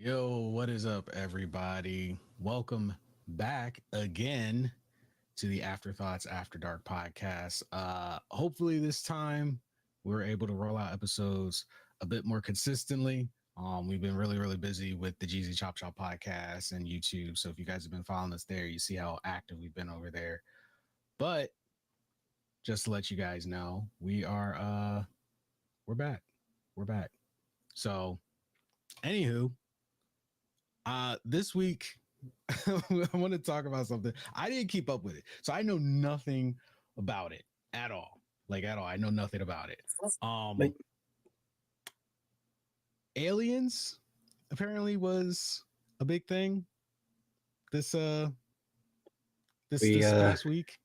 Yo, what is up, everybody? Welcome back again to the Afterthoughts After Dark podcast. Hopefully, this time we're able to roll out episodes a bit more consistently. We've been really busy with the Jeezy Chop Chop podcast and YouTube. So if you guys have been following us there, you see how active we've been over there. But just to let you guys know, we're back. We're back. So, anywho, this week I want to talk about something. I didn't keep up with it, so I know nothing about it at all. Like at all, I know nothing about it. Like Aliens apparently was a big thing this we this uh past week.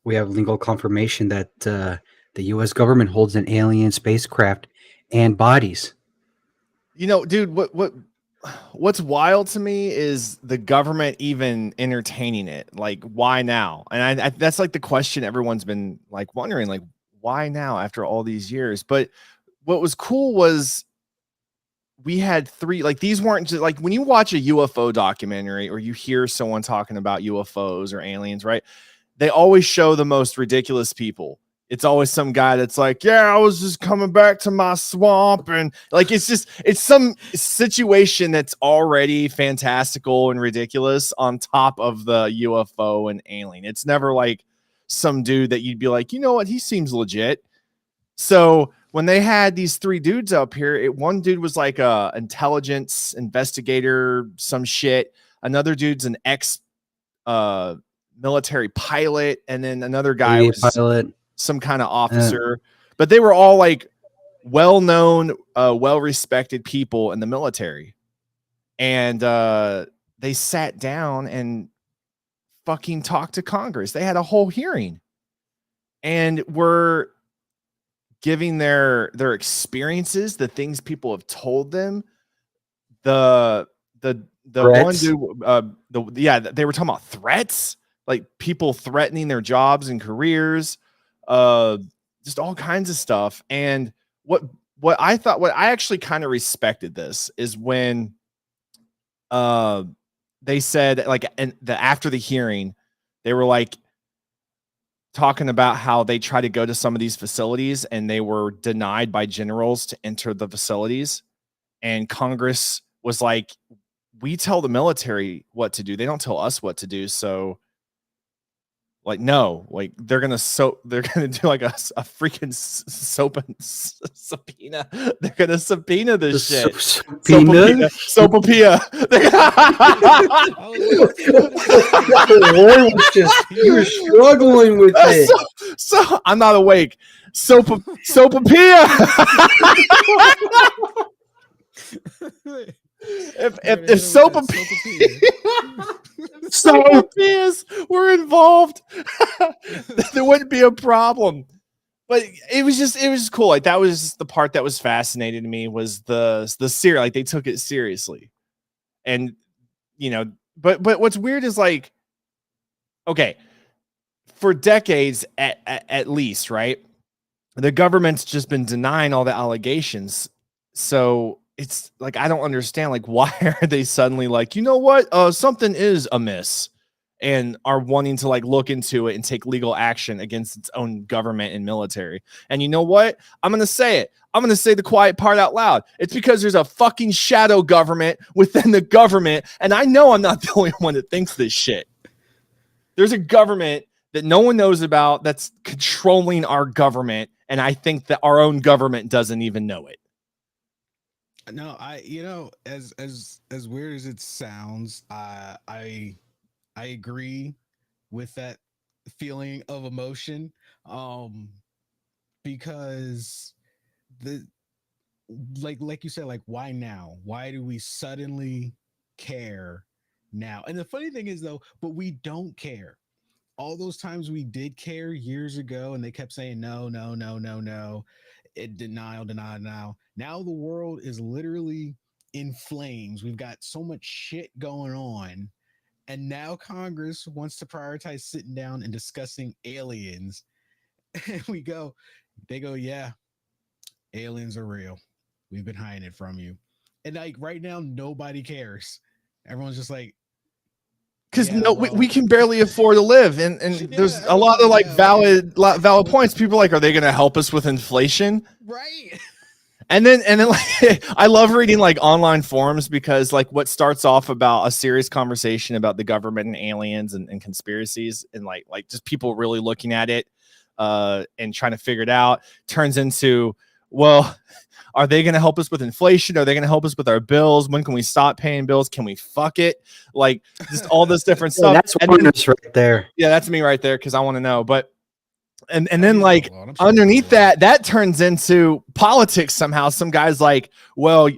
we have legal confirmation that the U.S. government holds an alien spacecraft and bodies. Dude, what's wild to me is the government even entertaining it. Like, why now? And I that's like the question everyone's been like wondering, like, why now after all these years? But what was cool was we had three, like, these weren't just like when you watch a UFO documentary or you hear someone talking about UFOs or aliens, right? They always show the most ridiculous people. It's always some guy that's like, yeah, I was just coming back to my swamp. And like, it's some situation that's already fantastical and ridiculous on top of the UFO and alien. It's never like some dude that you'd be like, you know what? He seems legit. So when they had these three dudes up here, one dude was like a intelligence investigator, some shit. Another dude's an ex uh military pilot, and then another guy Navy was pilot. some kind of Uh, officer. But they were all like well-known, well-respected people in the military. And they sat down and fucking talked to Congress. They had a whole hearing and were giving their experiences, the things people have told them. The one Threats. dude, they were talking about threats, like people threatening their jobs and careers, uh, just all kinds of stuff. And what what I actually kind of respected this is when uh they said, like, and after the hearing, they were like talking about how they tried to go to some of these facilities and they were denied by generals to enter the facilities. And Congress was like, we tell the military what to do. They don't tell us what to do. So, like, no, like they're gonna do like a freaking subpoena. They're gonna subpoena The this shit. subpoena. Sopapilla. I was like, what is this? The word was just you were struggling with it. So I'm not awake. Sopapilla. If Sopapillas were involved, there wouldn't be a problem. But it was cool. Like, that was the part that was fascinating to me, was the serious, like, they took it seriously. And but what's weird is, like, okay, for decades at least, right? The government's just been denying all the allegations. So it's like, I don't understand, like, why are they suddenly like, you know what? Something is amiss, and are wanting to like look into it and take legal action against its own government and military. And you know what? I'm going to say it. I'm going to say the quiet part out loud. It's because there's a fucking shadow government within the government. And I know I'm not the only one that thinks this shit. There's a government that no one knows about that's controlling our government. And I think that our own government doesn't even know it. No, as weird as it sounds, I agree with that feeling of emotion. Um, because the like you said, like, why now? Why do we suddenly care now? And the funny thing is, though, but we don't care. All those times we did care years ago, and they kept saying no, no, no, no, no, it denial, denial, denial. Now the world is literally in flames. We've got so much shit going on, and now Congress wants to prioritize sitting down and discussing aliens. And they go, yeah, aliens are real. We've been hiding it from you. And like right now, nobody cares. Everyone's just like, because yeah, no, well, we can barely afford to live, and yeah, there's a everyone's lot of like yeah, okay. valid points. People are like, are they going to help us with inflation? Right. And then like I love reading like online forums because like what starts off about a serious conversation about the government and aliens and conspiracies and like just people really looking at it and trying to figure it out turns into, well, are they going to help us with inflation? Are they going to help us with our bills? When can we stop paying bills? Can we fuck it? Like just all this different Yeah, stuff. that's And one then, right there. yeah, that's me right there because I want to know. But and Oh, then he's like not alone. I'm sure he's not underneath alone. that turns into politics somehow. Some guys like, well,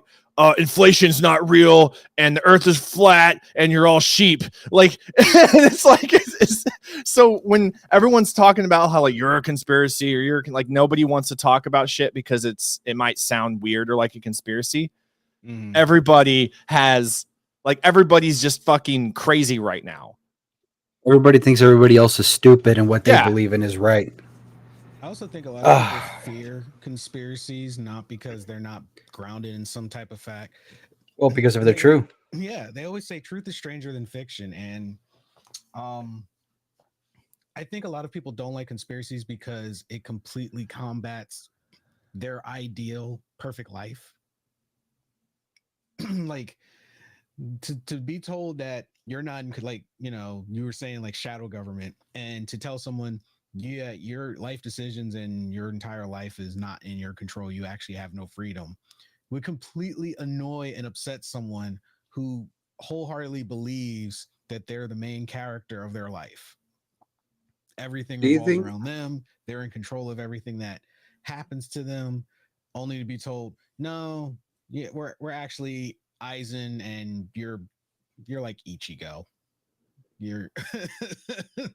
inflation's not real and the earth is flat and you're all sheep. Like it's like it's, so when everyone's talking about how like you're a conspiracy or you're like nobody wants to talk about shit because it might sound weird or like a conspiracy. Mhm. Everybody has like everybody's just fucking crazy right now. Everybody thinks everybody else is stupid and what they Yeah. believe in is right. I also think a lot of people fear conspiracies not because they're not grounded in some type of fact. Well, because if they're They, true. yeah, they always say truth is stranger than fiction, and um, I think a lot of people don't like conspiracies because it completely combats their ideal perfect life. Like to be told that you're not in, like, you know, you were saying like shadow government, and to tell someone, yeah, your life decisions and your entire life is not in your control, you actually have no freedom, would completely annoy and upset someone who wholeheartedly believes that they're the main character of their life. Everything Do you revolves think? around them, they're in control of everything that happens to them, only to be told, no, yeah, we're actually Aizen, and you're like Ichigo. You're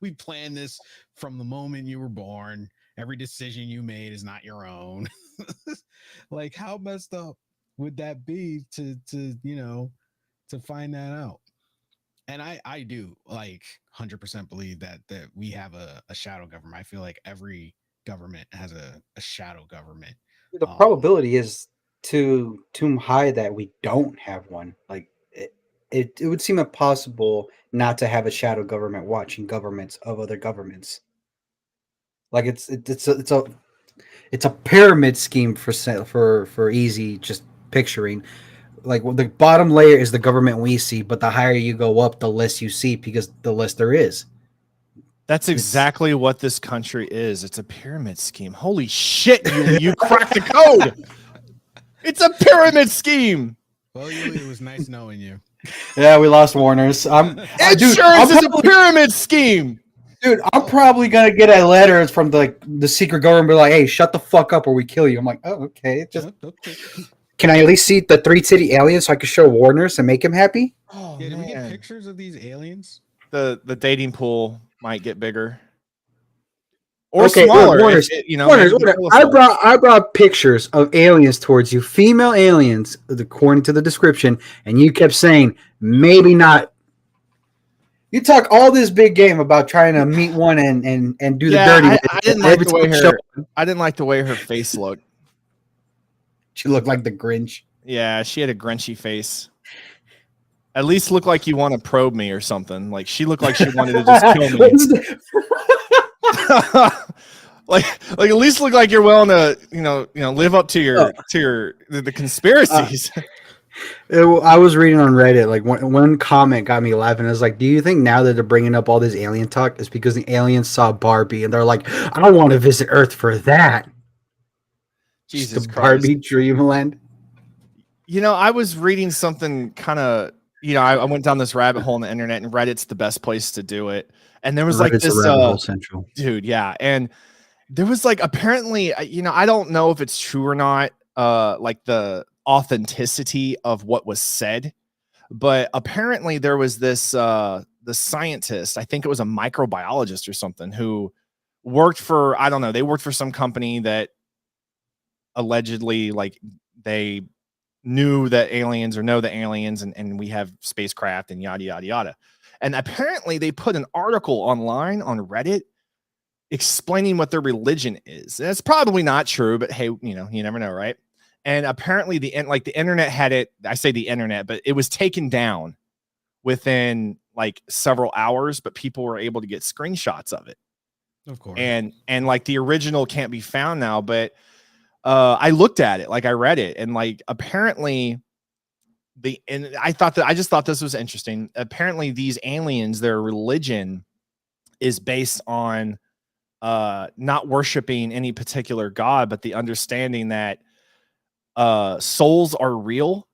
we planned this from the moment you were born. Every decision you made is not your own. Like how messed up would that be to you know, to find that out? And I do like 100% believe that we have a shadow government. I feel like every government has a shadow government. The Um probability is too high that we don't have one. Like it would seem impossible not to have a shadow government watching governments of other governments. Like it's a pyramid scheme for easy just picturing. Like well, the bottom layer is the government we see, but the higher you go up, the less you see because the less there is. That's It's exactly what this country is. It's a pyramid scheme. Holy shit, Yuli, you cracked the code. It's a pyramid scheme. well, Yuli, it was nice knowing you. yeah, we lost Warner's. Insurance is a pyramid scheme. I'm probably gonna get a letter from the secret government, be like, "Hey, shut the fuck up, or we kill you." I'm like, "Oh, okay." Just Okay. can I at least see the three titty alien so I can show Warner's and make him happy? Oh Yeah, did we get man, pictures of these aliens? the dating pool might get bigger or Okay, look, smaller if Warner's, it, you know, Warner's, maybe they Warner. kill us I all. brought pictures of aliens towards you, female aliens, according to the description, and you kept saying maybe not. You talk all this big game about trying to meet one and do the Yeah, dirty. I didn't like Every the time way you show, I didn't like the way her face looked. she looked like the Grinch. Yeah, she had a grinchy face. At least look like you want to probe me or something. Like she looked like she wanted to just kill me. like at least look like you're willing to live up to the conspiracies. I was reading on Reddit, like one comment got me laughing. I was like, "Do you think now that they're bringing up all this alien talk is because the aliens saw Barbie and they're like, I want to visit Earth for that? Just the Jesus Christ. Barbie dreamland." I was reading something kind of, I went down this rabbit hole on the internet, and Reddit's the best place to do it. And there was like Reddit's a this rabbit hole central. dude, yeah, and there was like apparently, I don't know if it's true or not, like the authenticity of what was said, but apparently there was this the scientist, I think it was a microbiologist or something, who worked for, I don't know, they worked for some company that allegedly like they knew that aliens or know the aliens and we have spacecraft and yada yada yada. And apparently they put an article online on Reddit explaining what their religion is. And it's probably not true, but hey, you never know, right? And apparently the internet had it. I say the internet, but it was taken down within like several hours, but people were able to get screenshots of it. Of course. And like the original can't be found now, but I looked at it, like I read it, and like apparently I just thought this was interesting. Apparently these aliens, their religion is based on not worshiping any particular god, but the understanding that souls are real,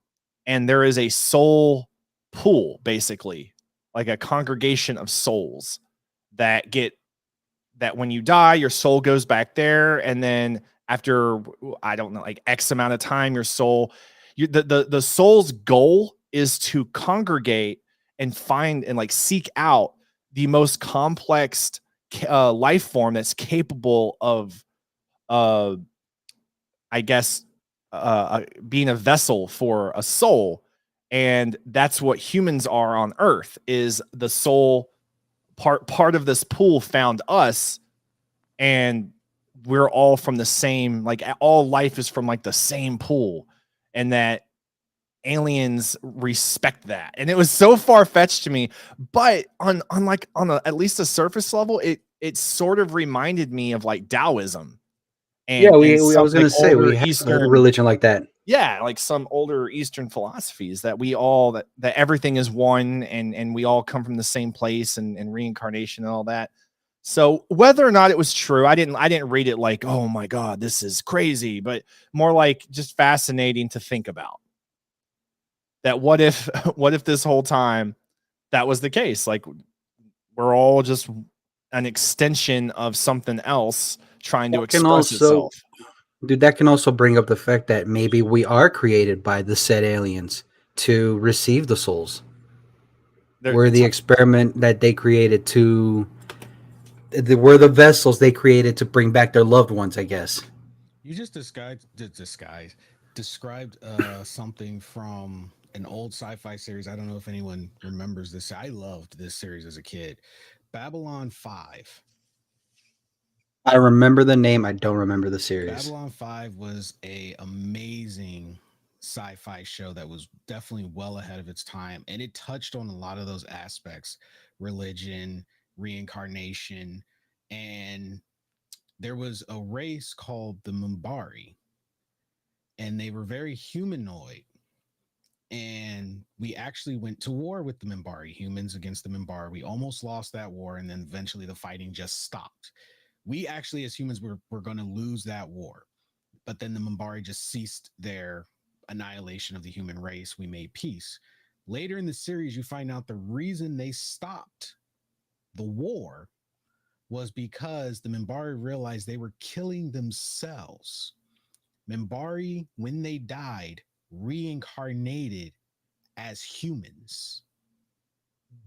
and there is a soul pool, basically like a congregation of souls that when you die, your soul goes back there, and then after, I don't know, like X amount of time, your soul, the soul's goal is to congregate and find and like seek out the most complex life form that's capable of I guess being a vessel for a soul. And that's what humans are on Earth, is the soul part of this pool found us, and we're all from the same, like all life is from like the same pool, and that aliens respect that. And it was so far-fetched to me, but on at least a surface level, it sort of reminded me of like Taoism. And, Yeah, and I was like gonna say we have a religion like that. Yeah, like some older Eastern philosophies that we all that everything is one, and we all come from the same place, and reincarnation and all that. So whether or not it was true, I didn't read it like, oh my God, this is crazy, but more like just fascinating to think about. That what if this whole time that was the case? Like we're all just an extension of something else trying to express itself. Dude, that can also bring up the fact that maybe we are created by the said aliens to receive the souls. We're the experiment that they created we're the vessels they created to bring back their loved ones, I guess. You just described something from an old sci-fi series. I don't know if anyone remembers this. I loved this series as a kid. Babylon 5. I remember the name. I don't remember the series. Babylon 5 was a amazing sci-fi show that was definitely well ahead of its time, and it touched on a lot of those aspects: religion, reincarnation, and there was a race called the Mimbari, and they were very humanoid. And we actually went to war with the Mimbari, humans against the Mimbari. We almost lost that war, and then eventually the fighting just stopped. We actually, as humans, were going to lose that war. But then the Mimbari just ceased their annihilation of the human race. We made peace. Later in the series, you find out the reason they stopped the war was because the Mimbari realized they were killing themselves. Mimbari, when they died, reincarnated as humans.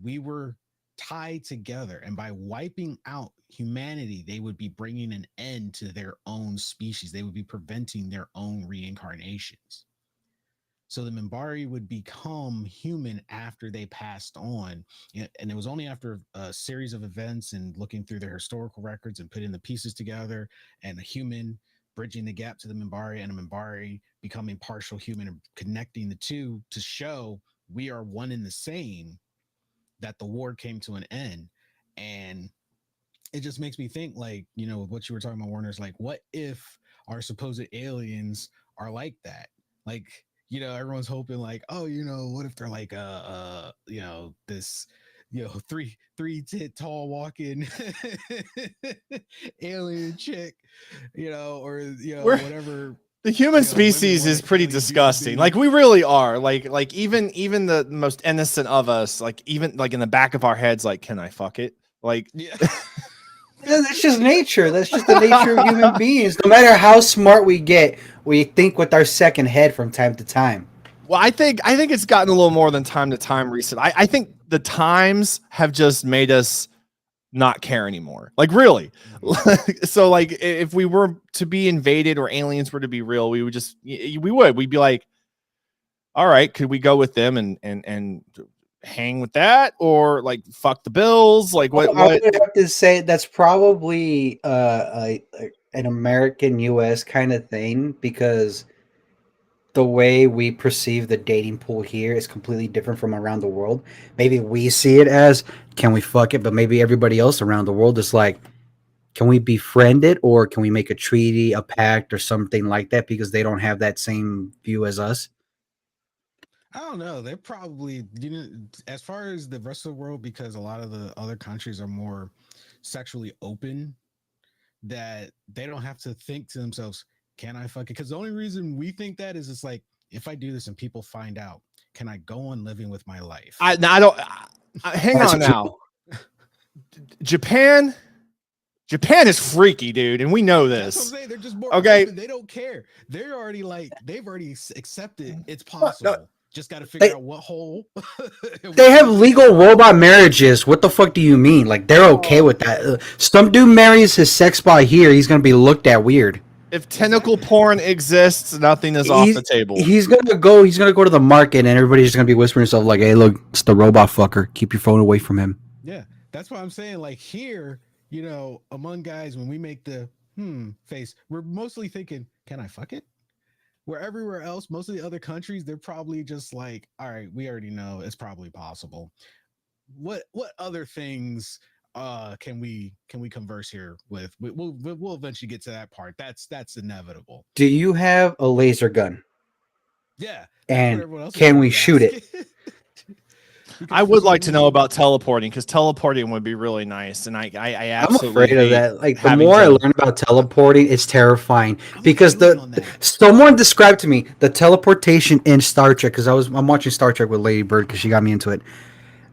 We were tied together, and by wiping out humanity, they would be bringing an end to their own species. They would be preventing their own reincarnations. So the Mimbari would become human after they passed on. And it was only after a series of events and looking through their historical records and putting the pieces together, and a human bridging the gap to the Mimbari, and a Mimbari becoming partial human and connecting the two to show we are one and the same, that the war came to an end. And it just makes me think, like, what you were talking about, Warner's, like, what if our supposed aliens are like that? Like, everyone's hoping, like, oh, what if they're like this three tit tall walking alien chick, or whatever. The human species is pretty disgusting. Like we really are. Like even the most innocent of us, like even like in the back of our heads, like, can I fuck it? Like, yeah. That's just nature. That's just the nature of human beings. No matter how smart we get, we think with our second head from time to time. Well, I think it's gotten a little more than time to time recent. I think the times have just made us not care anymore. Like really. So like if we were to be invaded or aliens were to be real, we'd be like, all right, could we go with them and hang with that, or like fuck the bills? Like what I would have to say that's probably an American US kind of thing, because the way we perceive the dating pool here is completely different from around the world. Maybe we see it as can we fuck it, but maybe everybody else around the world is like, can we befriend it or can we make a treaty, a pact, or something like that because they don't have that same view as us? I don't know. They're probably, as far as the rest of the world, because a lot of the other countries are more sexually open, that they don't have to think to themselves, can I fuck it? Because the only reason we think that is it's like, if I do this and people find out, can I go on living with my life? I don't. Hang That's on now. Japan is freaky, dude, and we know That's what I'm this. saying. They're just more Okay. open. They don't care. They're already like, they've already accepted it's No, possible. Just got to figure they out what hole. they have legal robot marriages. What the fuck do you mean? Like they're okay with that? Some dude marries his sex bot here, he's gonna be looked at weird. If tentacle porn exists, nothing is off the table. He's gonna go. He's gonna go to the market, and everybody's just gonna be whispering stuff like, "Hey, look, it's the robot fucker. Keep your phone away from him." Yeah, that's what I'm saying. Like here, among guys, when we make the face, we're mostly thinking, can I fuck it? Where everywhere else, most of the other countries, they're probably just like, all right, we already know it's probably possible. What other things can we converse here with? We'll eventually get to that part. That's inevitable. Do you have a laser gun? Yeah, that's what And everyone else is can gonna we be shoot it? asking. I would like to know about teleporting because teleporting would be really nice, and I I'm absolutely afraid of hate that. Like the having more I to- learn about teleporting, it's terrifying I'm because feeling on that. someone described to me the teleportation in Star Trek because I'm watching Star Trek with Lady Bird because she got me into it.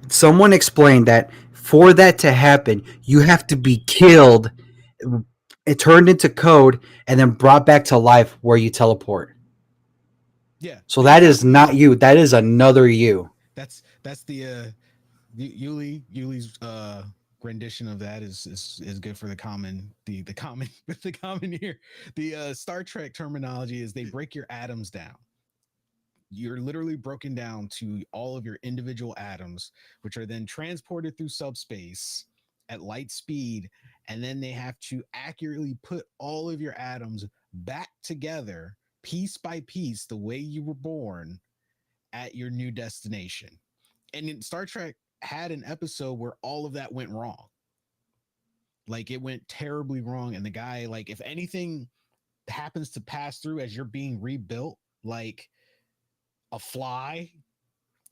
Someone explained that for that to happen, you have to be killed, it turned into code, and then brought back to life where you teleport. Yeah. So that is not you. That is another you. That's the Yuli's rendition of that is good for the common the common the common here. The Star Trek terminology is they break your atoms down. You're literally broken down to all of your individual atoms, which are then transported through subspace at light speed, and then they have to accurately put all of your atoms back together piece by piece the way you were born at your new destination. And in Star Trek had an episode where all of that went wrong. Like it went terribly wrong. And the guy, like, if anything happens to pass through as you're being rebuilt, like a fly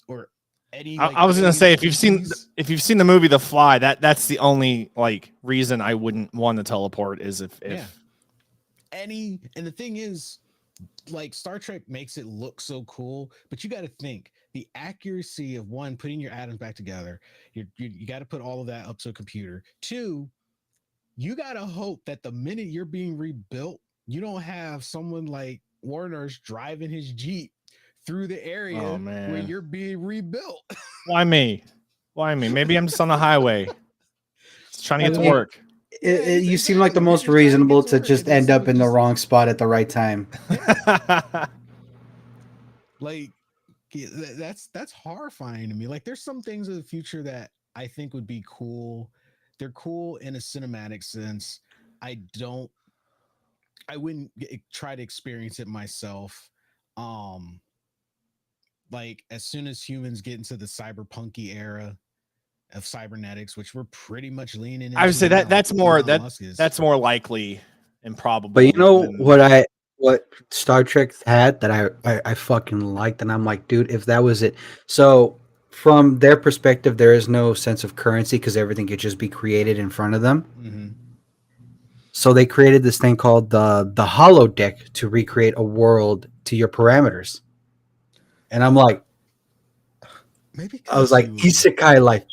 or any like I was gonna say if you've disease, seen the movie The Fly, that's the only like reason I wouldn't want to teleport is if and the thing is, like Star Trek makes it look so cool, but you got to think the accuracy of one putting your atoms back together. You got to put all of that up to a computer. Two, you got to hope that the minute you're being rebuilt, you don't have someone like Warner's driving his Jeep through the area where you're being rebuilt. Why me? Maybe I'm just on the highway, just trying to get to work. You seem like the most reasonable to just end up in the wrong spot at the right time. Like that's horrifying to me. Like there's some things in the future that I think would be cool. They're cool in a cinematic sense. I wouldn't try to experience it myself. Like as soon as humans get into the cyberpunky era of cybernetics, which we're pretty much leaning into. I would say that's more likely and probable. But you know what Star Trek had that I fucking liked, and I'm like, dude, if that was it. So from their perspective, there is no sense of currency because everything could just be created in front of them. Mm-hmm. So they created this thing called the holodeck to recreate a world to your parameters. And I'm like, maybe I was like, isekai life.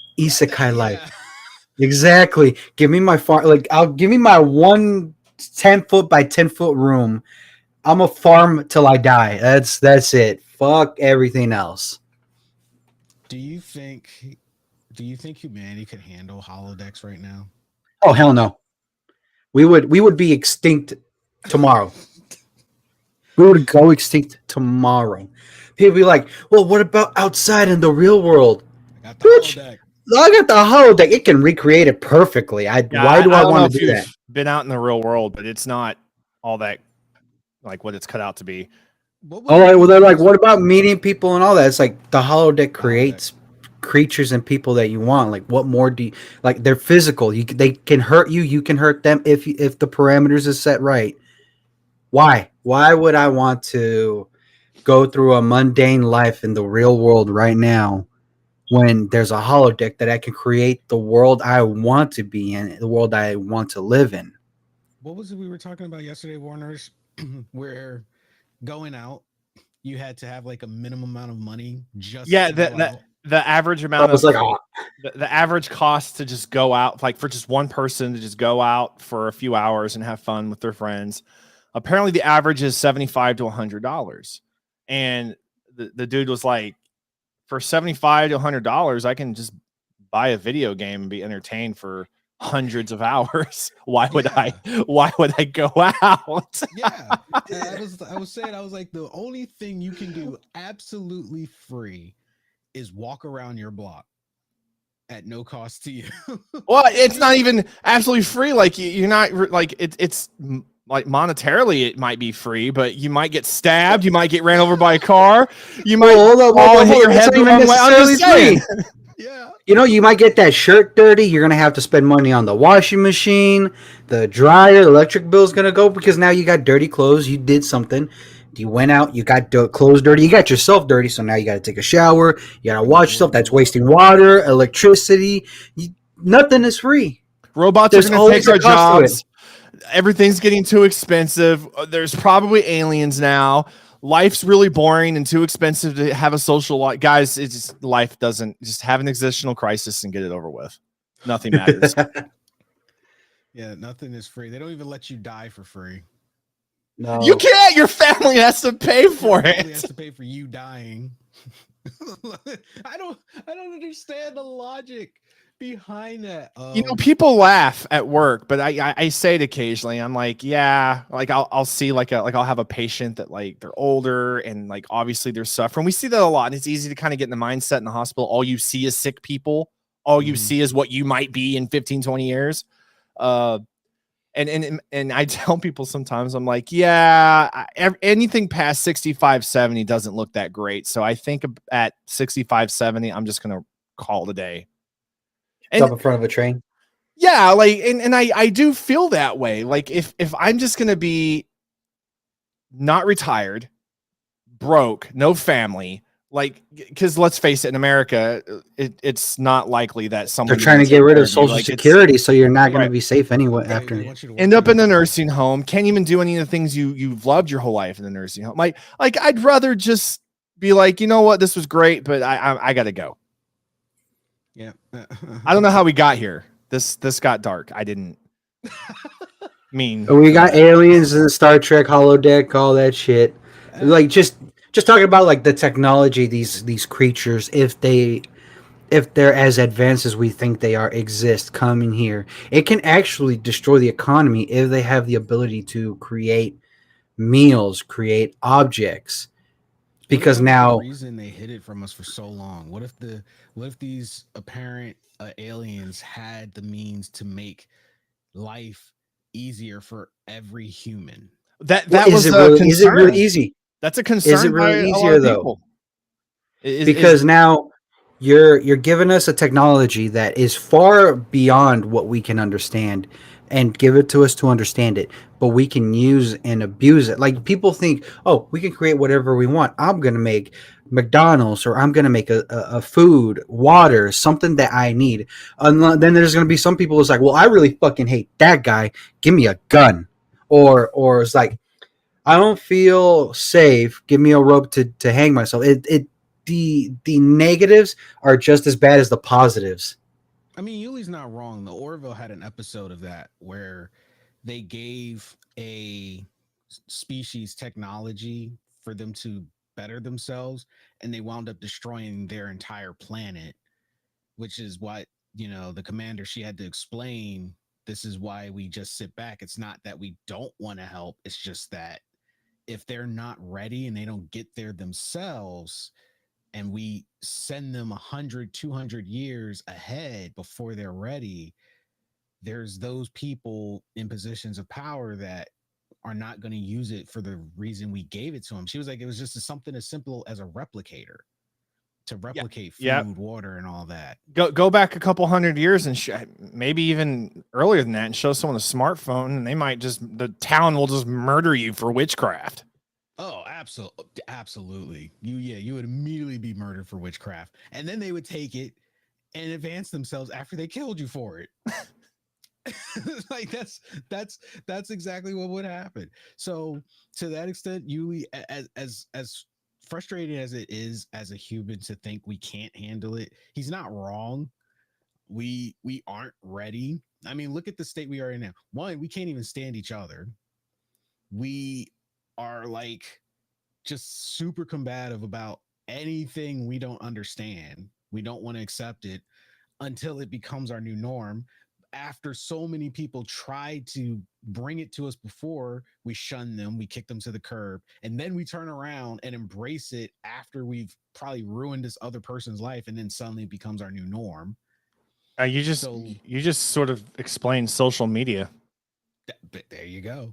Exactly. Give me my farm. Like, I'll give me my 10-foot by 10-foot room. I'm a farm till I die. That's it. Fuck everything else. Do you think humanity could handle holodecks right now? Oh hell no. We would be extinct tomorrow. We would go extinct tomorrow. People be like, well, what about outside in the real world? I got the holodeck. I got the holodeck. It can recreate it perfectly. Why do I want to do that? Been out in the real world, but it's not all that like what it's cut out to be. What was Oh, the well, one they're we like, was what about meeting people and all that? It's like the holodeck the holodeck? creates creatures and people that you want. Like, what more do you like? They're physical. They can hurt you. You can hurt them if the parameters is set right. Why? Why would I want to go through a mundane life in the real world right now when there's a holodeck that I can create the world I want to be in, the world I want to live in? What was it we were talking about yesterday, Warners? Where going out, you had to have like a minimum amount of money just Yeah, to go out. the average I amount was of like, oh, the average cost to just go out, like for just one person to just go out for a few hours and have fun with their friends. Apparently, the average is $75 to $100, and the dude was like, for $75 to $100, I can just buy a video game and be entertained for hundreds of hours. Why would I? Yeah, Why would I go out? yeah. And I was saying, I was like, the only thing you can do absolutely free is walk around your block at no cost to you. Well, it's You- not even absolutely free. Like you're not like it's like monetarily it might be free, but you might get stabbed, you might get ran over by a car, you might well, hold up, hold fall up, and hit hold your up. It's head not the even wrong way. I'm necessarily just saying. free. yeah. You know, you might get that shirt dirty. You're gonna have to spend money on the washing machine, the dryer, electric bill's gonna go because now you got dirty clothes. You did something. You went out. You got clothes dirty. You got yourself dirty. So now you got to take a shower. You got to Bring the wash yourself. That's wardrobe up. wasting water, electricity. Nothing is free. Robots are There's going to take always a our cost to it. jobs. Everything's getting too expensive. There's probably aliens now. Life's really boring and too expensive to have a social life. Guys, it's just, life doesn't just have an existential crisis and get it over with. Nothing matters. Yeah, nothing is free. They don't even let you die for free. You No. can't. Your family has to pay for Your family has it. to pay for you dying. I don't understand the logic behind that. You know, people laugh at work, but I say it occasionally. I'm like, yeah, like I'll see like I'll have a patient that like they're older and like obviously they're suffering. We see that a lot, and it's easy to kind of get in the mindset in the hospital. All you see is sick people. All you Mhm. see is what you might be in 15, 20 years. Uh, and I tell people sometimes, I'm like, yeah, anything past 65, 70 doesn't look that great. So I think at 65, 70, I'm just gonna call it a day. Jump And in front of a train. yeah, like and I do feel that way. Like if I'm just gonna be not retired, broke, no family, like because let's face it, in America, it's not likely that They're someone's trying gonna to get take rid care of of you. Social Like it's Security, so you're not going to right. be safe anyway They after. want you to work End up in a nursing nursing home, can't even do any of the things you've loved your whole life in the nursing home. Like I'd rather just be like, you know what, this was great, but I gotta go. Yeah. I don't know how we got here. This got dark. I didn't mean We for got that. aliens and Star Trek holodeck, all that shit. Like Uh, just talking about like the technology these creatures, if they're as advanced as we think they are, exist coming here, it can actually destroy the economy if they have the ability to create meals, create objects. what if Because that was the now reason they hid it from us for so long? What if these apparent aliens had the means to make life easier for every human? That was a is it really concern. easy? That's a Is it concern by really a lot easier of though? people. Is Because now you're giving us a technology that is far beyond what we can understand and give it to us to understand it, but we can use and abuse it. Like people think, oh, we can create whatever we want. I'm gonna make McDonald's, or I'm gonna make a food, water, something that I need. And then there's gonna be some people who's like, well, I really fucking hate that guy. Give me a gun. Or it's like, I don't feel safe. Give me a rope to hang myself. The negatives are just as bad as the positives. I mean, Yuli's not wrong. The Orville had an episode of that where they gave a species technology for them to better themselves, and they wound up destroying their entire planet, which is what, the commander, she had to explain, this is why we just sit back. It's not that we don't want to help. It's just that if they're not ready and they don't get there themselves, and we send them 100, 200 years ahead before they're ready, there's those people in positions of power that are not going to use it for the reason we gave it to them. She was like, it was just something as simple as a replicator to replicate food, water, and all that. Go back a couple hundred years and maybe even earlier than that, and show someone a smartphone, and they might the town will just murder you for witchcraft. Oh, absolutely. You would immediately be murdered for witchcraft, and then they would take it and advance themselves after they killed you for it. Like that's exactly what would happen. So to that extent, Yuli, as frustrating as it is as a human to think we can't handle it, he's not wrong. We aren't ready. I mean, look at the state we are in now. One, we can't even stand each other. We are like just super combative about anything we don't understand. We don't want to accept it until it becomes our new norm. After so many people tried to bring it to us before, we shun them, we kick them to the curb, and then we turn around and embrace it after we've probably ruined this other person's life, and then suddenly it becomes our new norm. You just sort of explained social media. But there you go.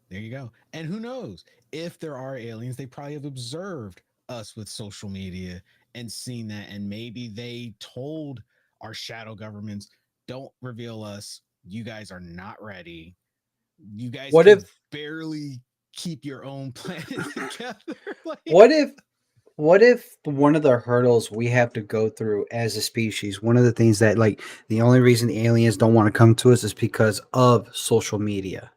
There you go. And who knows? If there are aliens, they probably have observed us with social media and seen that, and maybe they told our shadow governments, don't reveal us. You guys are not ready. You guys barely keep your own planet together. Like, what if one of the hurdles we have to go through as a species, one of the things that like the only reason the aliens don't want to come to us is because of social media?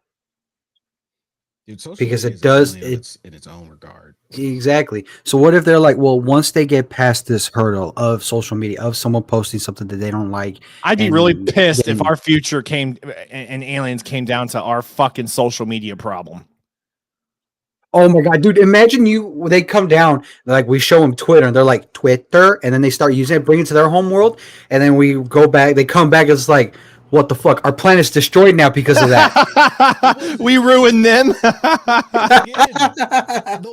Dude, social because media it does it in its own regard. Exactly. So what if they're like, well, once they get past this hurdle of social media, of someone posting something that they don't like, I'd be really pissed if our future came and aliens came down to our fucking social media problem. Oh my god, dude! Imagine they come down, like we show them Twitter, and they're like Twitter, and then they start using it, bring it to their home world, and then we go back. They come back, it's like, what the fuck? Our planet's destroyed now because of that. We ruined them. The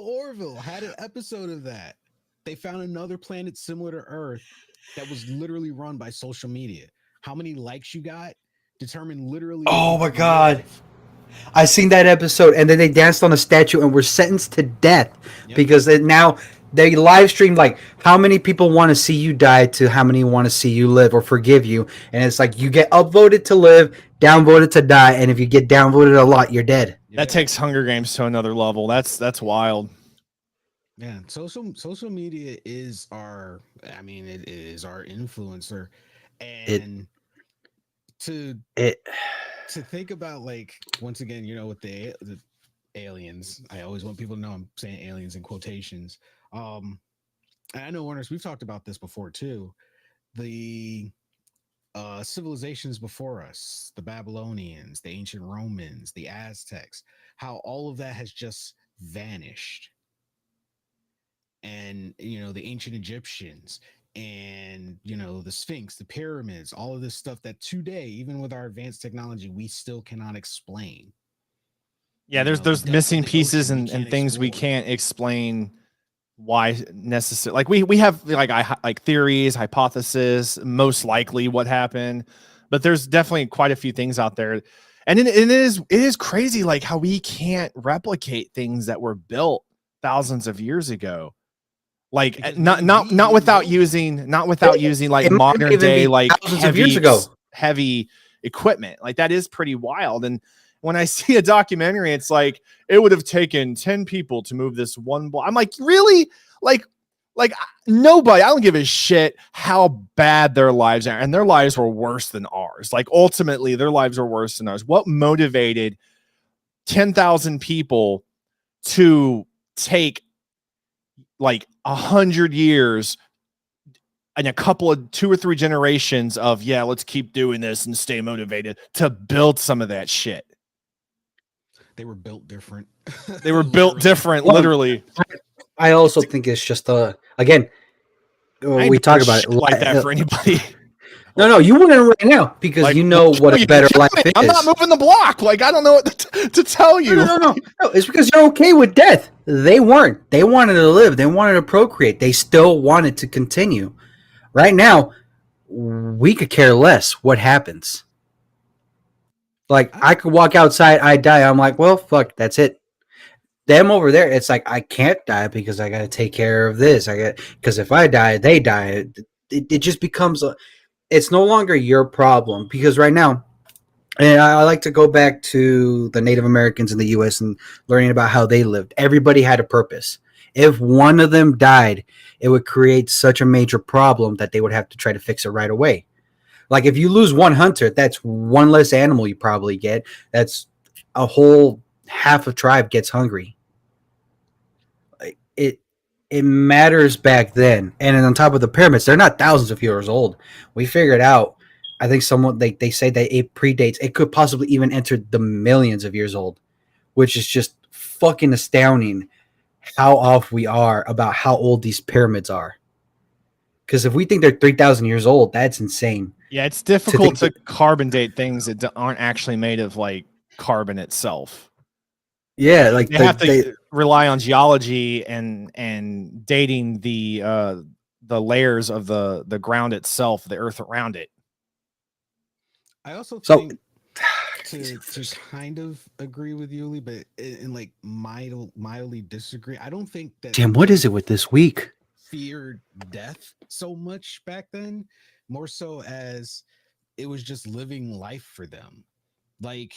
Orville had an episode of that. They found another planet similar to Earth that was literally run by social media. How many likes you got determined literally. Oh my god. I seen that episode, and then they danced on a statue and were sentenced to death because now they live streamed like how many people want to see you die to how many want to see you live or forgive you, and it's like you get upvoted to live, downvoted to die, and if you get downvoted a lot, you're dead. That takes Hunger Games to another level. That's wild. Yeah, social media is our. I mean, it is our influencer, and to think about, like, once again, you know, with the aliens, I always want people to know I'm saying aliens in quotations. And I know, Warners, we've talked about this before too. The civilizations before us, the Babylonians, the ancient Romans, the Aztecs, how all of that has just vanished. And, you know, the ancient Egyptians, and, you know, the Sphinx, the pyramids, all of this stuff that today, even with our advanced technology, we still cannot explain. Yeah, there's missing pieces and things we can't explain why necessary. Like we have like theories, hypotheses, most likely what happened, but there's definitely quite a few things out there. And it is crazy, like how we can't replicate things that were built thousands of years ago. Like not without using like modern day like heavy equipment. Like that is pretty wild. And when I see a documentary, it's like it would have taken 10 people to move this one block. I'm like, really? Like nobody. I don't give a shit how bad their lives are, and their lives were worse than ours. Like ultimately, their lives were worse than ours. What motivated 10,000 people to take like 100 years and a couple of 2 or 3 generations of let's keep doing this and stay motivated to build some of that shit? They were built different. They were built different, literally. I also think it's just again, we talk about it like that for anybody. No, you want it right now because like, you know what a better life is. I'm not moving the block. Like, I don't know what to tell you. No. It's because you're okay with death. They weren't. They wanted to live. They wanted to procreate. They still wanted to continue. Right now, we could care less what happens. Like I I don't. could walk outside, I die. I'm like, well, fuck, that's it. Them over there, it's like I can't die because I got to take care of this. I got because if I die, they die. It just becomes a. It's no longer your problem because right now, and I like to go back to the Native Americans in the U.S. and learning about how they lived. Everybody had a purpose. If one of them died, it would create such a major problem that they would have to try to fix it right away. Like if you lose one hunter, that's one less animal you probably get. That's a whole half a tribe gets hungry. Like, it matters back then. And then on top of the pyramids, they're not thousands of years old. We figured out. I think someone they say that it predates. It could possibly even enter the millions of years old, which is just fucking astounding. How off we are about how old these pyramids are. Because if we think they're 3,000 years old, that's insane. Yeah, it's To difficult think to that, carbon date things that aren't actually made of like carbon itself. yeah, like They have they to rely on geology and dating the layers of the ground itself, the earth around it. I also so think to kind of agree with Yuli, but in like mildly disagree. I don't think that damn, what they is it with this week? feared death so much back then, more so as it was just living life for them. Like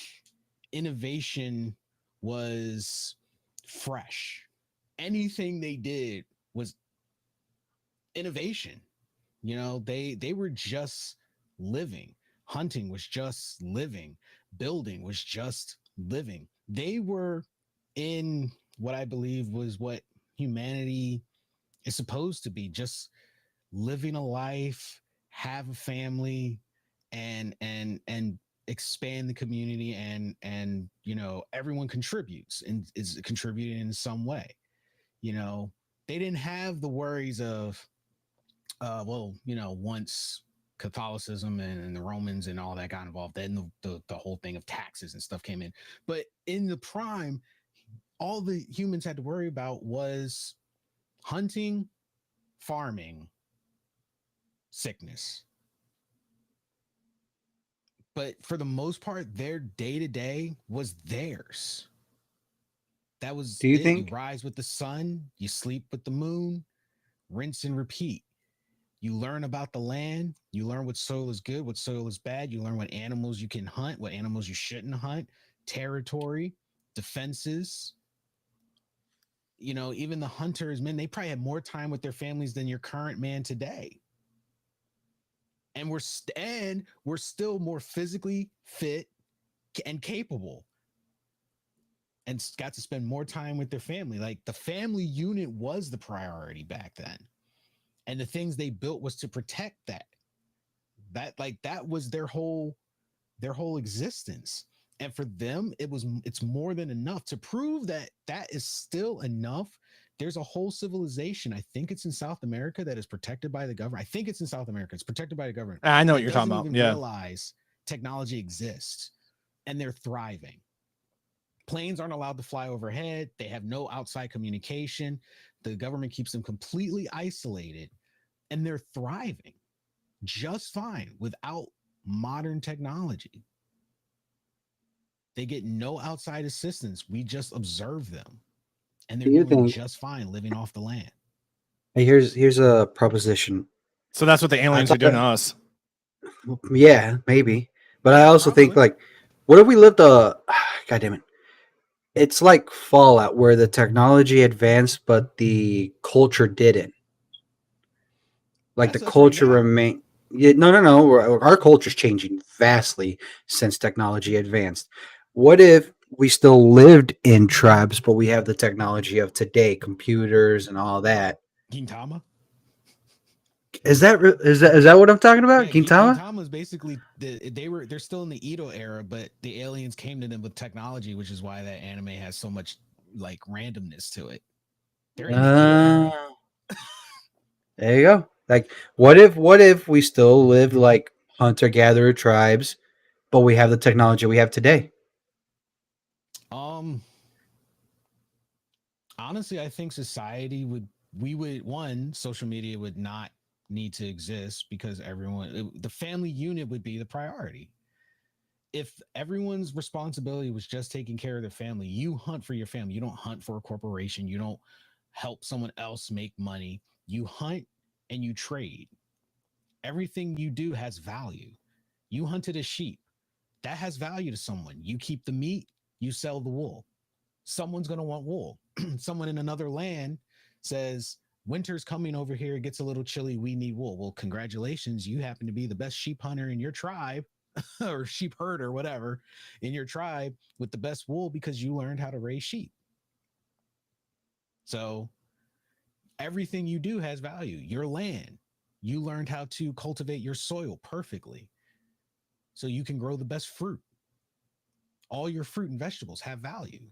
innovation was fresh. Anything they did was innovation. You know, they were just living. Hunting was just living. Building was just living. They were in what I believe was what humanity is supposed to be, just living a life, have a family, and expand the community, and you know, everyone contributes and is contributing in some way. You know, they didn't have the worries of well, you know, once Catholicism and the Romans and all that got involved, then the whole thing of taxes and stuff came in. But in the prime, all the humans had to worry about was hunting, farming, sickness. But for the most part, their day to day was theirs. That was Do you it. You think? rise with the sun, you sleep with the moon, rinse and repeat. You learn about the land. You learn what soil is good, what soil is bad. You learn what animals you can hunt, what animals you shouldn't hunt, territory, defenses. You know, even the hunters, man, they probably had more time with their families than your current man today. And we're still more physically fit and capable, and got to spend more time with their family. Like the family unit was the priority back then, and the things they built was to protect that. That was their whole existence. And for them, it's more than enough to prove that that is still enough. There's a whole civilization, I think it's in South America, that is protected by the government. I think it's in South America, it's protected by the government, I know what that you're talking doesn't about. even Yeah. realize technology exists, and they're thriving. Planes aren't allowed to fly overhead, they have no outside communication, the government keeps them completely isolated, and they're thriving just fine without modern technology. They get no outside assistance. We just observe them, and they're Do you doing think? just fine living off the land. Hey, here's a proposition. So that's what the I aliens are thought doing that, to us. yeah, maybe, but I Yeah, also think probably. like, what if we lived a? God damn it! It's like Fallout, where the technology advanced, but the culture didn't. Like the That's us right culture now. remain. Yeah, no, no, no. Our culture's changing vastly since technology advanced. What if we still lived in tribes, but we have the technology of today, computers and all that? Gintama. Is that what I'm talking about? Yeah, Gintama? Gintama is basically they're still in the Edo era, but the aliens came to them with technology, which is why that anime has so much like randomness to it. They're in the Edo era. Uh, there you go. Like, what if we still lived like hunter gatherer tribes, but we have the technology we have today? Um, Honestly, I think society would we would one social media would not need to exist because everyone the family unit would be the priority. if everyone's responsibility was just taking care of their family, you hunt for your family. You don't hunt for a corporation. You don't help someone else make money. You hunt and you trade. Everything you do has value. You hunted a sheep. That has value to someone. You keep the meat, you sell the wool. Someone's going to want wool. Someone in another land says, winter's coming over here. It gets a little chilly. We need wool. Well, congratulations. You happen to be the best sheep hunter in your tribe or sheep herd or whatever in your tribe with the best wool because you learned how to raise sheep. So everything you do has value. Your land, you learned how to cultivate your soil perfectly so you can grow the best fruit. All your fruit and vegetables have value.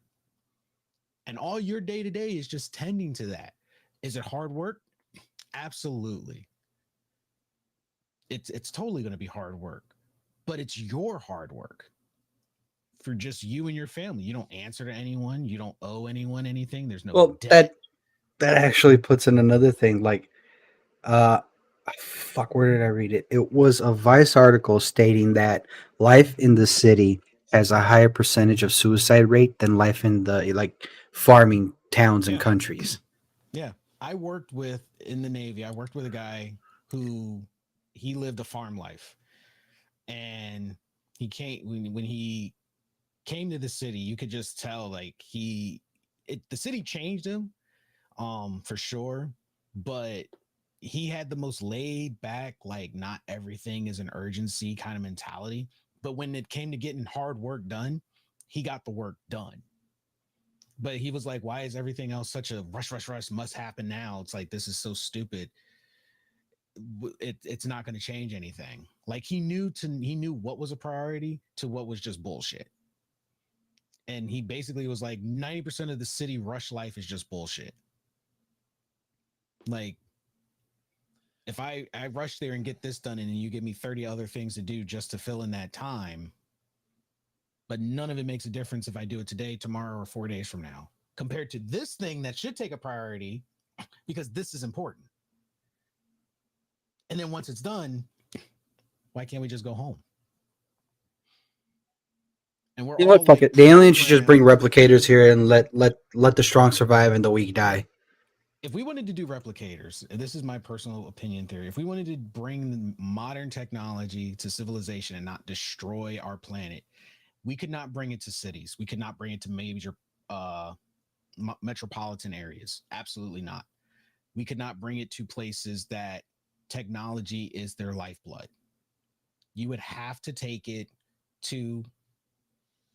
And all your day to day is just tending to that. Is it hard work? Absolutely. It's totally going to be hard work, but it's your hard work for just you and your family. You don't answer to anyone. You don't owe anyone anything. There's no Well, debt. that actually puts in another thing. Like, uh, fuck, where did I read it? It was a Vice article stating that life in the city has a higher percentage of suicide rate than life in the like farming towns and Yeah. countries. Yeah. I worked with in the Navy, I worked with a guy who he lived a farm life. And he came when he came to the city, you could just tell like the city changed him for sure, but he had the most laid back, like not everything is an urgency kind of mentality. But when it came to getting hard work done, he got the work done. But he was like, why is everything else such a rush, rush, rush, must happen now? It's like, this is so stupid. It's not going to change anything. Like he knew what was a priority to what was just bullshit. And he basically was like 90% of the city rush life is just bullshit. Like if I rush there and get this done and then you give me 30 other things to do just to fill in that time, but none of it makes a difference if I do it today, tomorrow, or 4 days from now, compared to this thing that should take a priority because this is important. And then once it's done, why can't we just go home? And we're You know all what? Fuck like it. The aliens should just bring programmed. replicators here and let the strong survive and the weak die. If we wanted to do replicators, this is my personal opinion theory. If we wanted to bring modern technology to civilization and not destroy our planet, we could not bring it to cities. We could not bring it to major uh, metropolitan areas. Absolutely not. We could not bring it to places that technology is their lifeblood. You would have to take it to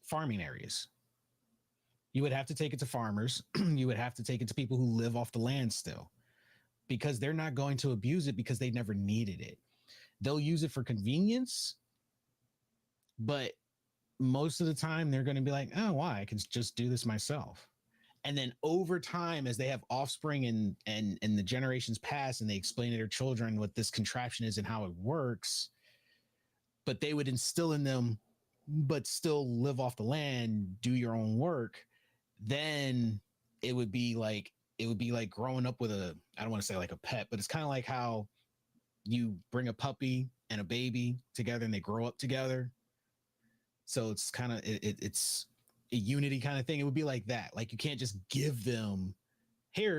farming areas. You would have to take it to farmers. You would have to take it to people who live off the land still because they're not going to abuse it because they never needed it. They'll use it for convenience, but most of the time they're going to be like, oh, why? I can just do this myself. And then over time, as they have offspring and the generations pass and they explain to their children what this contraption is and how it works, but they would instill in them, but still live off the land, do your own work, then it would be like growing up with I don't want to say like a pet, but it's kind of like how you bring a puppy and a baby together and they grow up together. So it's kind of it's a unity kind of thing. It would be like that. Like you can't just give them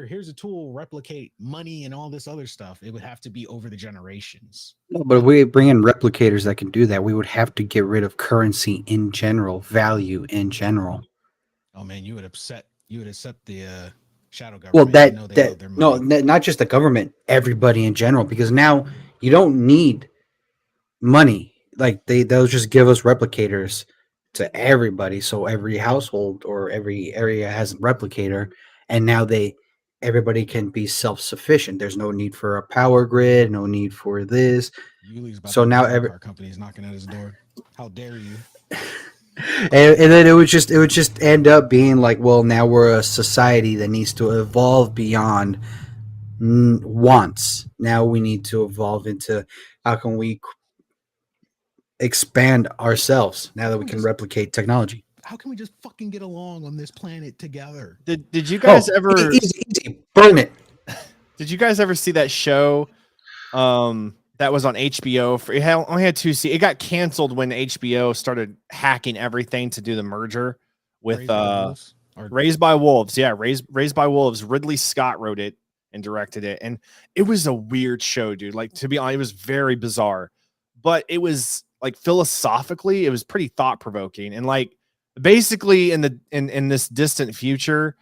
here's a tool, replicate money and all this other stuff. It would have to be over the generations. No, but if we bring in replicators that can do that, we would have to get rid of currency in general, value in general. Oh man, you would upset the shadow Well, government. You know they love that their no, money. not just the government, everybody in general, because now you don't need money. Like they'll just give us replicators to everybody, so every household or every area has a replicator, and now everybody can be self sufficient. There's no need for a power grid, no need for this. Yuli's about So to have now a phone car companies knocking at his door. How dare you? and then it would just end up being like, well, now we're a society that needs to evolve beyond wants. Now we need to evolve into how can we expand ourselves now that we can replicate technology. How can we just fucking get along on this planet together? Did you guys ever easy burn it? did you guys ever see that show that was on HBO. Only had 2 seasons. It got canceled when HBO started hacking everything to do the merger with Raised by Wolves? Or Raised by Wolves. Yeah, Raised by Wolves. Ridley Scott wrote it and directed it, and it was a weird show, dude. Like, to be honest, it was very bizarre, but it was like philosophically, it was pretty thought provoking, and like basically in this distant future,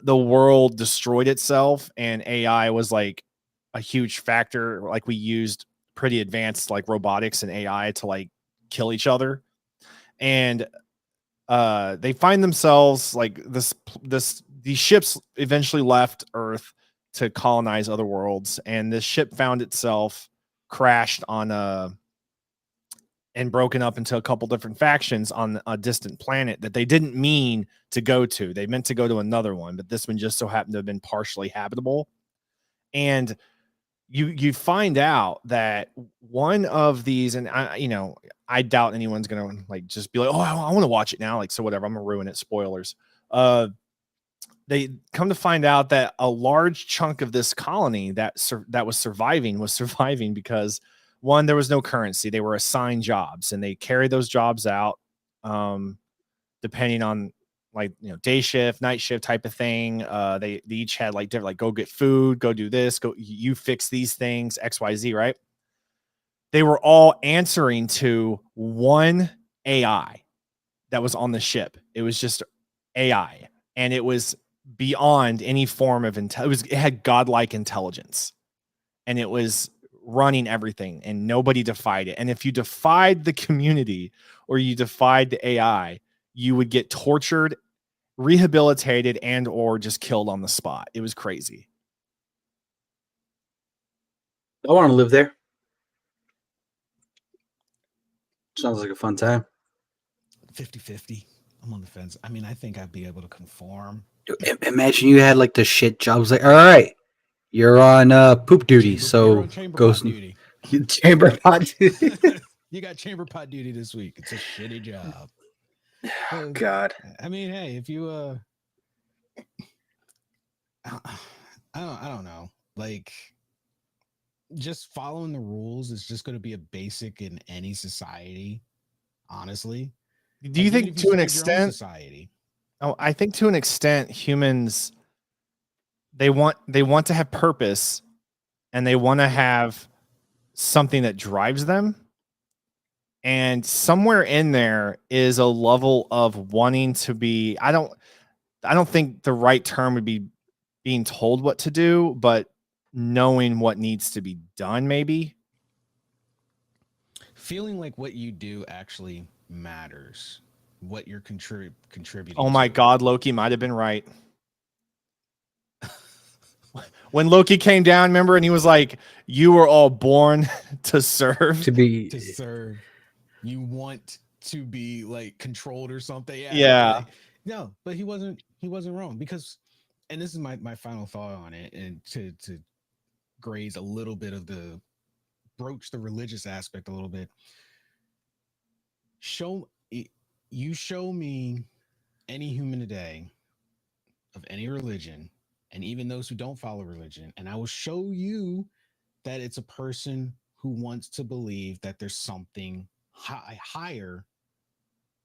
the world destroyed itself, and AI was like a huge factor. Like, we used pretty advanced like robotics and AI to like kill each other, and they find themselves like these ships eventually left Earth to colonize other worlds, and this ship found itself crashed on a and broken up into a couple different factions on a distant planet that they didn't mean to go to. They meant to go to another one, but this one just so happened to have been partially habitable. And you find out that one of these, and I doubt anyone's gonna like just be like, oh, I want to watch it now. Like, so whatever, I'm gonna ruin it. Spoilers. They come to find out that a large chunk of this colony that was surviving because, one, there was no currency. They were assigned jobs, and they carried those jobs out, depending on like day shift, night shift type of thing. They each had like different, like, go get food, go do this, go you fix these things, XYZ, right? They were all answering to one AI that was on the ship. It was just AI, and it was beyond any form of it had godlike intelligence, and it was running everything, and nobody defied it. And if you defied the community or you defied the AI, you would get tortured, rehabilitated, and or just killed on the spot. It was crazy. I want to live there. Sounds like a fun time. 50-50. I'm on the fence. I mean, I think I'd be able to conform. Imagine you had like the shit jobs. Like, all right, you're on poop duty, so chamber go pot duty. chamber pot duty. You got chamber pot duty this week. It's a shitty job. God. I mean, hey, if you I don't know. Like, just following the rules is just going to be a basic in any society, honestly. Do you think to an extent society? Oh, I think to an extent humans they want to have purpose, and they want to have something that drives them. And somewhere in there is a level of wanting to be, I don't think the right term would be being told what to do, but knowing what needs to be done, maybe. Feeling like what you do actually matters, what you're contributing. Oh my God, Loki might have been right. When Loki came down, remember, and he was like, you were all born to serve. To serve. You want to be like controlled or something. Yeah. Like, no, but he wasn't wrong, because, and this is my final thought on it, and to graze a little bit of broach the religious aspect a little bit. Show me any human today of any religion, and even those who don't follow religion, and I will show you that it's a person who wants to believe that there's something higher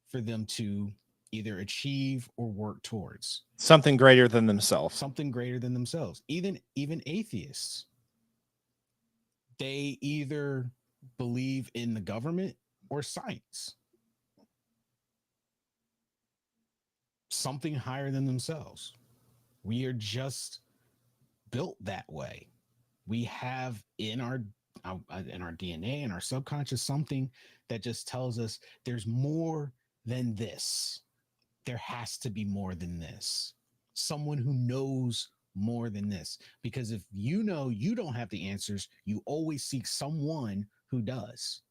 for them to either achieve or work towards. Something greater than themselves. Something greater than themselves. Even atheists, they either believe in the government or science. Something higher than themselves. We are just built that way. We have in our DNA and our subconscious something that just tells us there's more than this. There has to be more than this. Someone who knows more than this. Because if you know you don't have the answers, you always seek someone who does.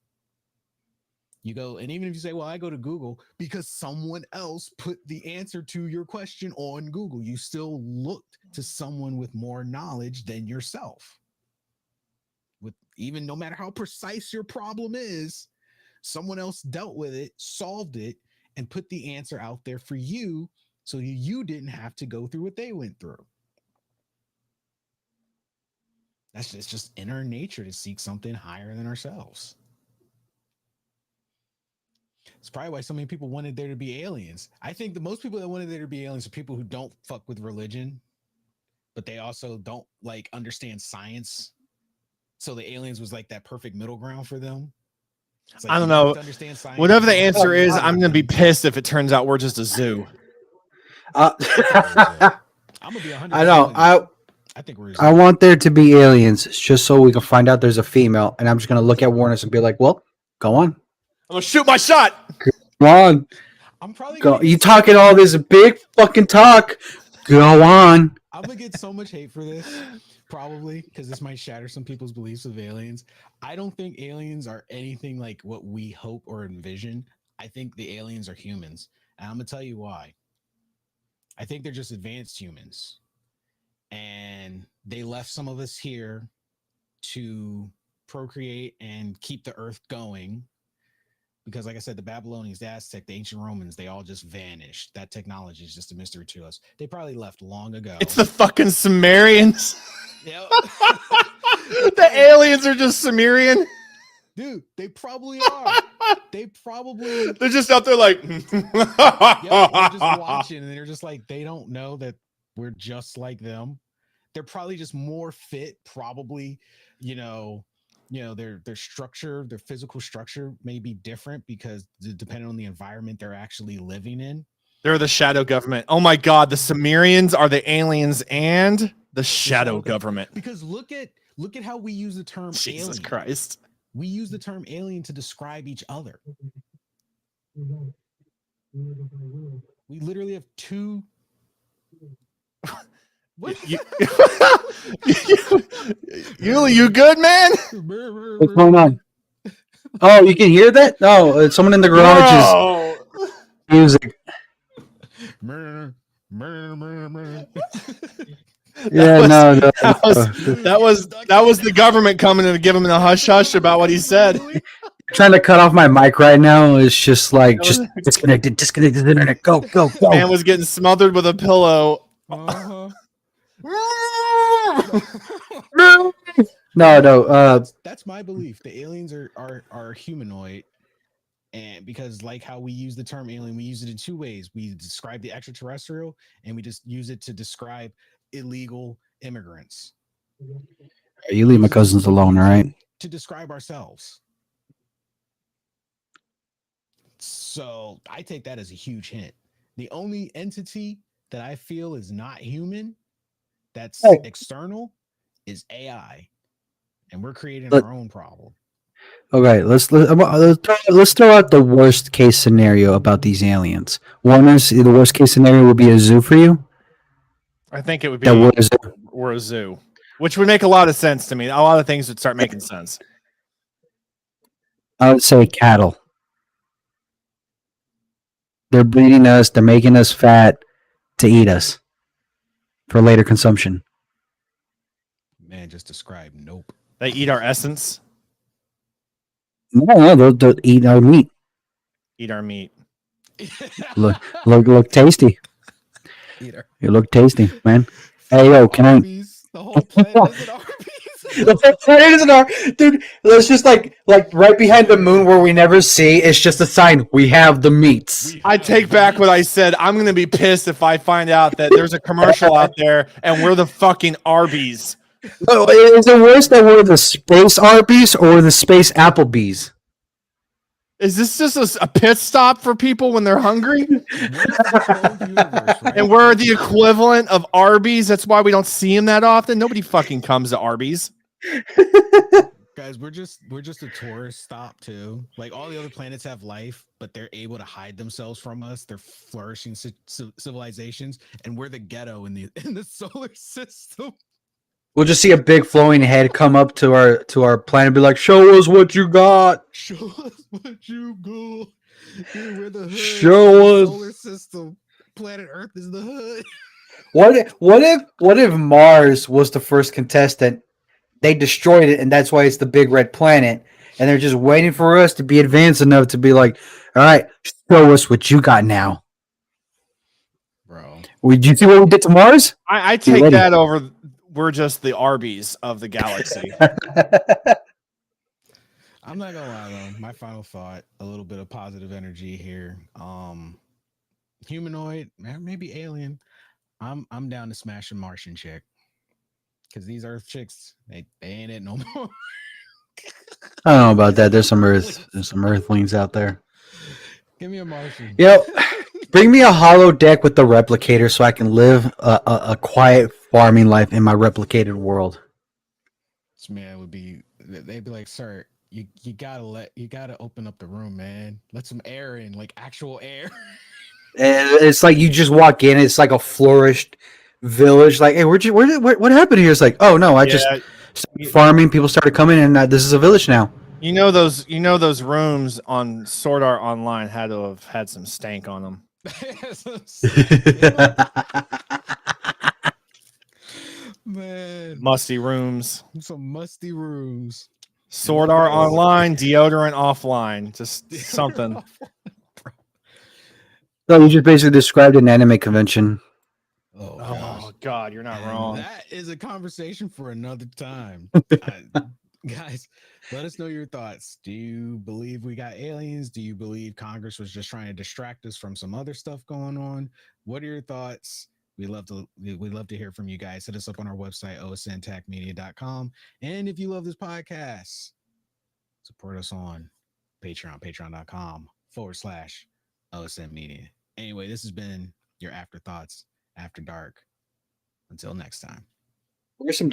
You go, and even if you say, well, I go to Google because someone else put the answer to your question on Google, you still looked to someone with more knowledge than yourself. With even no matter how precise your problem is, someone else dealt with it, solved it, and put the answer out there for you, so you didn't have to go through what they went through. It's just in our nature to seek something higher than ourselves. It's probably why so many people wanted there to be aliens. I think the most people that wanted there to be aliens are people who don't fuck with religion, but they also don't like understand science. So the aliens was like that perfect middle ground for them. It's like, I don't know. Understand science. Whatever the answer is, I'm gonna be pissed if it turns out we're just a zoo. I'm gonna be 100%. I know. I think we're. I want there to be aliens just so we can find out there's a female, and I'm just gonna look at Warner and be like, "Well, go on, I'm gonna shoot my shot. go on, I'm probably go. You talking all this big fucking talk? Go on." I'm gonna get so much hate for this, probably because this might shatter some people's beliefs of aliens. I don't think aliens are anything like what we hope or envision. I think the aliens are humans, and I'm gonna tell you why. I think they're just advanced humans, and they left some of us here to procreate and keep the earth going. Because, like I said, the Babylonians, the Aztec, the ancient Romans, they all just vanished. That technology is just a mystery to us. They probably left long ago. It's the fucking Sumerians. Yep. The aliens are just Sumerian. Dude, they probably are. They're just out there like, they're just watching, and they're just like, they don't know that we're just like them. They're probably just more fit, probably, their structure, their physical structure may be different because depending on the environment they're actually living in. They're the shadow government. Oh my God, the Sumerians are the aliens and the shadow government. Because look at how we use the term Jesus alien. Christ. We use the term alien to describe each other. We literally have two. What? You good, man? What's going on? Oh, you can hear that? No, someone in the garage is music. Yeah, that was the government coming to give him a hush hush about what he said. Trying to cut off my mic right now. It's just like disconnect the internet. Go. Man was getting smothered with a pillow. No. That's my belief. The aliens are humanoid, and because like how we use the term alien, we use it in two ways. We describe the extraterrestrial, and we just use it to describe illegal immigrants. You leave my cousins alone, all right? To describe ourselves. So I take that as a huge hint. The only entity that I feel is not human, that's external, is AI, and we're creating our own problem. Okay, let's throw out the worst case scenario about these aliens. The worst case scenario would be a zoo for you. I think it would be we're a zoo, which would make a lot of sense to me. A lot of things would start making sense. I would say cattle. They're breeding us. They're making us fat to eat us for later consumption. Man, just describe. Nope. They eat our essence. No, they'll eat our meat. Eat our meat. Look tasty. You look tasty, man. Hey, yo, can Arby's. The whole planet is an Arby's. The whole planet is an Arby's. Dude, let's just like right behind the moon where we never see, it's just a sign. We have the meats. I take back what I said. I'm going to be pissed if I find out that there's a commercial out there and we're the fucking Arby's. No, is it worse that we're the space Arby's or the space Applebee's? Is this just a pit stop for people when they're hungry? And we're the equivalent of Arby's. That's why we don't see them that often. Nobody fucking comes to Arby's. Guys, we're just a tourist stop too. Like all the other planets have life, but they're able to hide themselves from us. They're flourishing civilizations, and we're the ghetto in the solar system. We'll just see a big flowing head come up to our planet and be like, "Show us what you got. Show us what you got. Here, we're the hood. Show us." Solar system. Planet Earth is the hood. What if Mars was the first contestant? They destroyed it, and that's why it's the big red planet. And they're just waiting for us to be advanced enough to be like, "All right, show us what you got now." Bro. Did you see what we did to Mars? I take that over we're just the Arby's of the galaxy. I'm not gonna lie though. My final thought, a little bit of positive energy here. Humanoid, maybe alien. I'm down to smash a Martian chick. Because these Earth chicks, they ain't it no more. I don't know about that. There's some Earthlings out there. Give me a Martian. You know, bring me a hollow deck with the replicator so I can live a quiet farming life in my replicated world. This man would be. They'd be like, "Sir, you gotta open up the room, man. Let some air in, like actual air." And it's like you just walk in. It's like a flourished village. Like, hey, what happened here? It's like, oh no, I just started farming. People started coming, and this is a village now. You know those rooms on Sword Art Online had to have had some stank on them. Man, Musty rooms. some musty rooms. Sword Art Online, deodorant offline, just something. No, you just basically described an anime convention. Oh God, you're not wrong. That is a conversation for another time. Guys, let us know your thoughts. Do you believe we got aliens? Do you believe Congress was just trying to distract us from some other stuff going on? What are your thoughts? We love to hear from you guys. Hit us up on our website, osntechmedia.com. And if you love this podcast, support us on Patreon, patreon.com/OSN Media. Anyway, this has been your Afterthoughts After Dark. Until next time. Where's some